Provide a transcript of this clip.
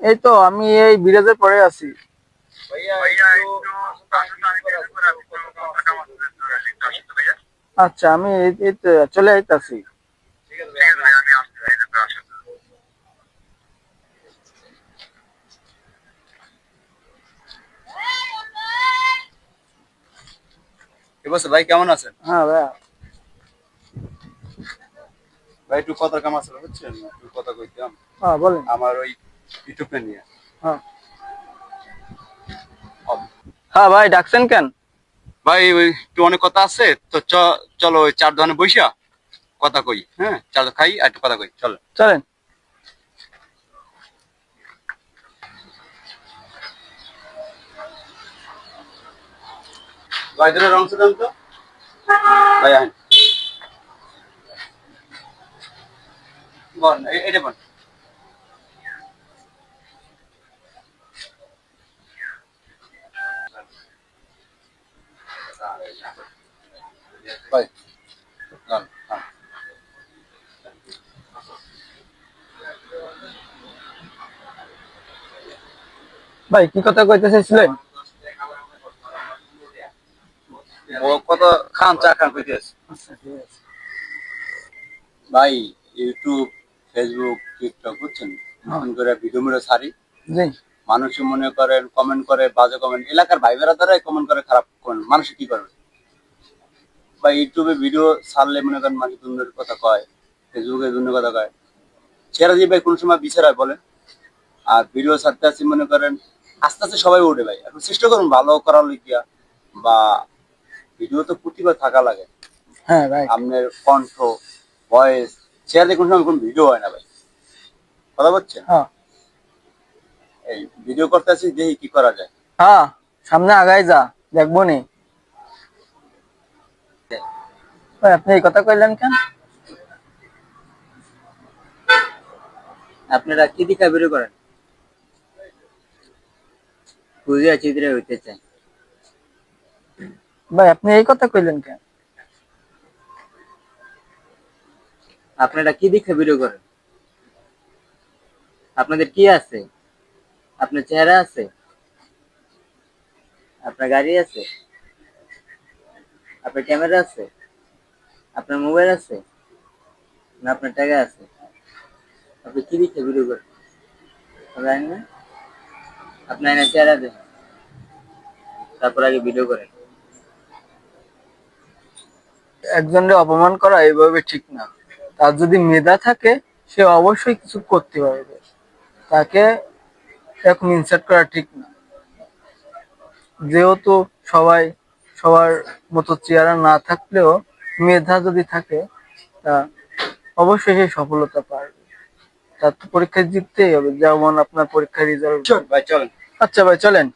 এই তো আমি এই বিরাজের পরে আছি। আচ্ছা আমি এই তো চলে আইতাছি। ঠিক আছে ভাই, কেমন আছেন? হ্যাঁ ভাইয়া। ভাই একটু কথা কাম আছে বুঝছেন, একটু কথা কইতাম। হ্যাঁ বলেন। আমার ওই ইউটিউবে নিয়ে। হ্যাঁ হ্যাঁ ভাই ডাকছেন কেন? ভাই ওই একটু অনেক কথা আছে তো, চলো ওই চার দোকানে বইসা কথা কই। হ্যাঁ, চা খাই আর একটু কথা কই, চলো। চলেন। ভাই ধরে রং দেন তো। ভাই আহেন বল, এটা বল। ভাই লন, হ্যাঁ। ভাই কি কথা কইতে চাইছিলেন? ও কত খান, চা খান কইতে আছে। আচ্ছা ঠিক আছে। ভাই ইউটিউব, ফেসবুক, টিকটক বুঝছেন, নতুন করে ভিডিও মিডিও ছাড়ি। জি। মানুষ মনে করেন কমেন্ট করে, বাজে কমেন্ট, এলাকার ভাই বেড়া দ্বারাই কমেন্ট করে, খারাপ কমেন্ট, মানুষ কি করবে? বা ইউটিউবে ভিডিও ছাড়লে মনে করেন মানুষ দুনিয়ার কথা কয়, ফেসবুকে দুনিয়ার কথা কয়, ছেড়ে দিয়ে ভাই কোন সময় বিচার হয় বলেন? আর ভিডিও ছাড়তে আসি মনে করেন আস্তে আস্তে সবাই ওঠে ভাই, এখন চেষ্টা করুন ভালো করার লিখিয়া, বা ভিডিও তো প্রতিভা থাকা লাগে। হ্যাঁ রাইট। আপনার কণ্ঠ, ভয়েস, শেয়ার দিয়ে কোনো সময় কোনো ভিডিও হয় না ভাই, কথা বলছেন? হ্যাঁ এই ভিডিও করতে আসি, দেখি কি করা যায়। হ্যাঁ সামনে আগাই যা, দেখবো নি। ভাই আপনি এই কথা কইলেন কেন? আপনারা কি দিকা বের করেন? বুঝিয়া চিত্রে হইতে চাই। ভাই আপনি এই কথা কইলেন কেন? আপনারা কি দিকা বের করেন? আপনাদের কি আছে? আপনার চেহারা আছে? আপনার গাড়ি আছে? আপনার ক্যামেরা আছে? আপনার মোবাইল আছে? না আপনার টাকা আছে? আপনি কি দিকা বের করেন? জানেন না? আপনার এনে চেহারা দেন, তারপর আগে ভিডিও করেন। একজনের অপমান করা এইভাবে ঠিক না। তার যদি মেধা থাকে সে অবশ্যই কিছু করতে পারবে। তাকে এরকম ইনসাল্ট করা ঠিক না। যেহেতু সবাই সবার মতো চেহারা না থাকলেও মেধা যদি থাকে তা অবশ্যই সে সফলতা পাবে। তার তো পরীক্ষায় জিততেই হবে, যেমন আপনার পরীক্ষার রেজাল্ট। ভাই চলেন। আচ্ছা ভাই চলেন।